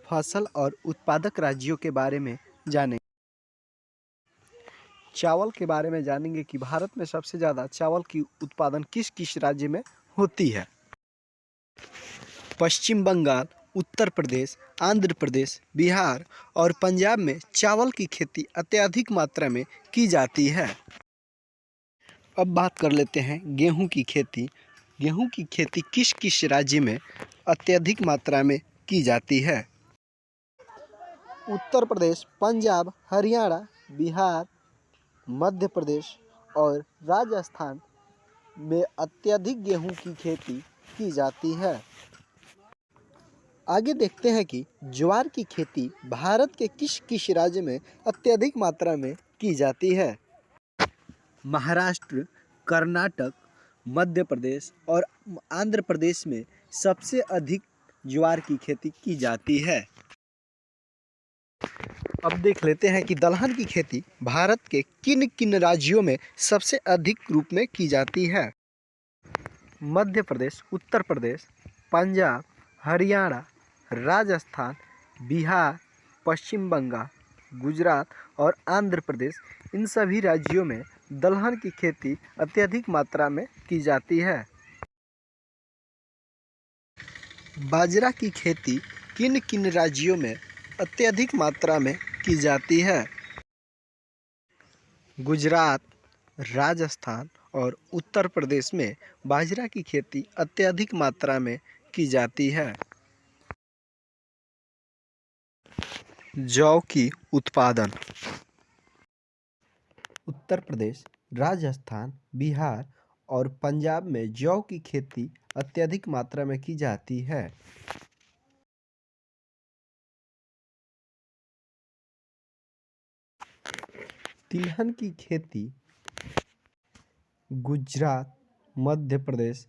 फसल और उत्पादक राज्यों के बारे में जानेंगे। चावल के बारे में जानेंगे कि भारत में सबसे ज़्यादा चावल की उत्पादन किस किस राज्य में होती है। पश्चिम बंगाल, उत्तर प्रदेश, आंध्र प्रदेश, बिहार और पंजाब में चावल की खेती अत्यधिक मात्रा में की जाती है। अब बात कर लेते हैं गेहूं की खेती। गेहूं की खेती किस किस राज्य में अत्यधिक मात्रा में की जाती है। उत्तर प्रदेश, पंजाब, हरियाणा, बिहार, मध्य प्रदेश और राजस्थान में अत्यधिक गेहूं की खेती की जाती है। आगे देखते हैं कि ज्वार की खेती भारत के किस किस राज्य में अत्यधिक मात्रा में की जाती है। महाराष्ट्र, कर्नाटक, मध्य प्रदेश और आंध्र प्रदेश में सबसे अधिक ज्वार की खेती की जाती है। अब देख लेते हैं कि दलहन की खेती भारत के किन किन राज्यों में सबसे अधिक रूप में की जाती है। मध्य प्रदेश, उत्तर प्रदेश, पंजाब, हरियाणा, राजस्थान, बिहार, पश्चिम बंगाल, गुजरात और आंध्र प्रदेश, इन सभी राज्यों में दलहन की खेती अत्यधिक मात्रा में की जाती है। बाजरा की खेती किन किन राज्यों में अत्यधिक मात्रा में की जाती है। गुजरात, राजस्थान और उत्तर प्रदेश में बाजरा की खेती अत्यधिक मात्रा में की जाती है। जौ की उत्पादन उत्तर प्रदेश, राजस्थान, बिहार और पंजाब में जौ की खेती अत्यधिक मात्रा में की जाती है। तिलहन की खेती गुजरात, मध्य प्रदेश,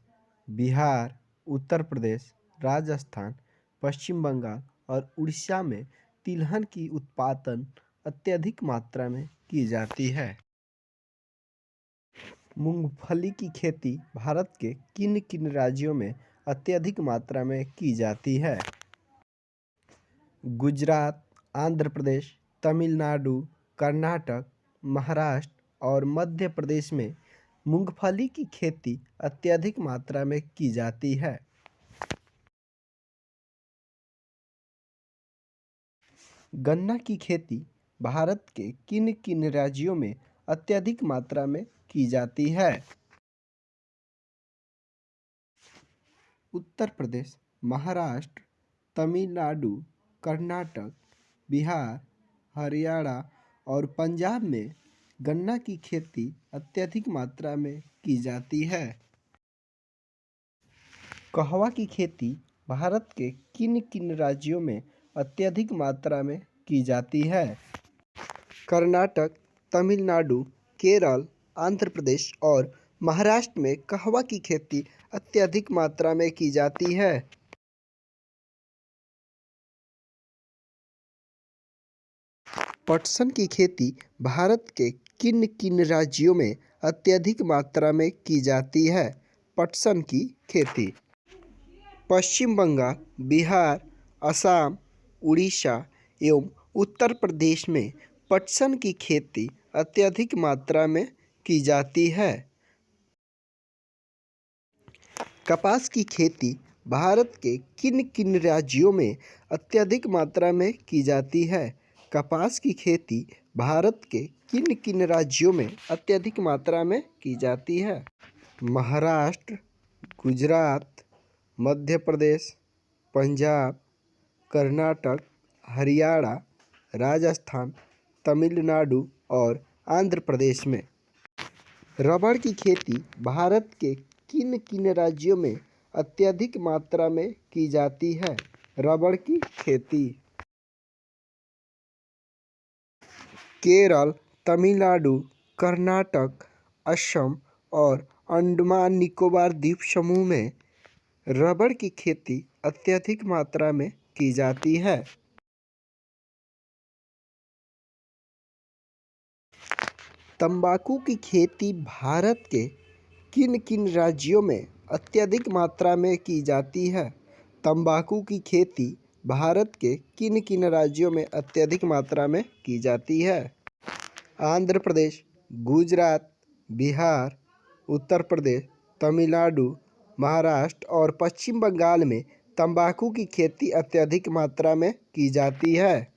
बिहार, उत्तर प्रदेश, राजस्थान, पश्चिम बंगाल और उड़ीसा में तिलहन की उत्पादन अत्यधिक मात्रा में की जाती है। मूंगफली की खेती भारत के किन किन राज्यों में अत्यधिक मात्रा में की जाती है। गुजरात, आंध्र प्रदेश, तमिलनाडु, कर्नाटक, महाराष्ट्र और मध्य प्रदेश में मूंगफली की खेती अत्यधिक मात्रा में की जाती है। गन्ना की खेती भारत के किन किन राज्यों में अत्यधिक मात्रा में की जाती है। उत्तर प्रदेश, महाराष्ट्र, तमिलनाडु, कर्नाटक, बिहार, हरियाणा और पंजाब में गन्ना की खेती अत्यधिक मात्रा में की जाती है। कहवा की खेती भारत के किन किन राज्यों में अत्यधिक मात्रा में की जाती है। कर्नाटक, तमिलनाडु, केरल, आंध्र प्रदेश और महाराष्ट्र में कहवा की खेती अत्यधिक मात्रा में की जाती है। पटसन की खेती भारत के किन किन राज्यों में अत्यधिक मात्रा में की जाती है। पटसन की खेती पश्चिम बंगाल, बिहार, असम, उड़ीसा एवं उत्तर प्रदेश में पटसन की खेती अत्यधिक मात्रा में की जाती है। कपास की खेती भारत के किन किन राज्यों में अत्यधिक मात्रा में की जाती है। कपास की खेती भारत के किन किन राज्यों में अत्यधिक मात्रा में की जाती है। महाराष्ट्र, गुजरात, मध्य प्रदेश, पंजाब, कर्नाटक, हरियाणा, राजस्थान, तमिलनाडु और आंध्र प्रदेश में। रबड़ की खेती भारत के किन किन राज्यों में अत्यधिक मात्रा में की जाती है। रबड़ की खेती केरल, तमिलनाडु, कर्नाटक, असम और अंडमान निकोबार द्वीप समूह में रबड़ की खेती अत्यधिक मात्रा में की जाती है। तंबाकू की खेती भारत के किन किन राज्यों में अत्यधिक मात्रा में की जाती है। तंबाकू की खेती भारत के किन किन राज्यों में अत्यधिक मात्रा में की जाती है? आंध्र प्रदेश, गुजरात, बिहार, उत्तर प्रदेश, तमिलनाडु, महाराष्ट्र और पश्चिम बंगाल में तंबाकू की खेती अत्यधिक मात्रा में की जाती है।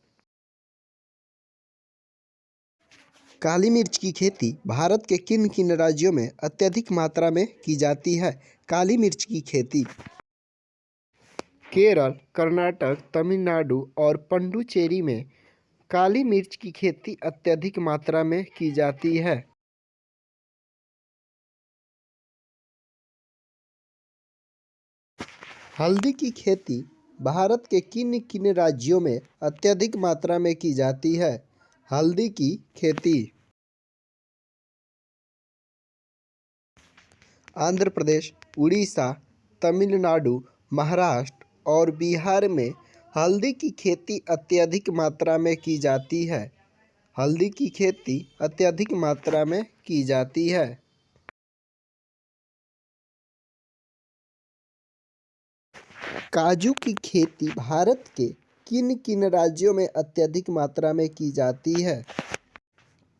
काली मिर्च की खेती भारत के किन किन राज्यों में अत्यधिक मात्रा में की जाती है? काली मिर्च की खेती केरल, कर्नाटक, तमिलनाडु और पुडुचेरी में काली मिर्च की खेती अत्यधिक मात्रा में की जाती है। हल्दी की खेती भारत के किन किन राज्यों में अत्यधिक मात्रा में की जाती है? हल्दी की खेती आंध्र प्रदेश, उड़ीसा, तमिलनाडु, महाराष्ट्र और बिहार में हल्दी की खेती अत्यधिक मात्रा में की जाती है। हल्दी की खेती अत्यधिक मात्रा में की जाती है। काजू की खेती भारत के किन किन राज्यों में अत्यधिक मात्रा में की जाती है?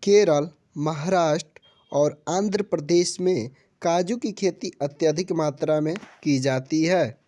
केरल, महाराष्ट्र और आंध्र प्रदेश में काजू की खेती अत्यधिक मात्रा में की जाती है।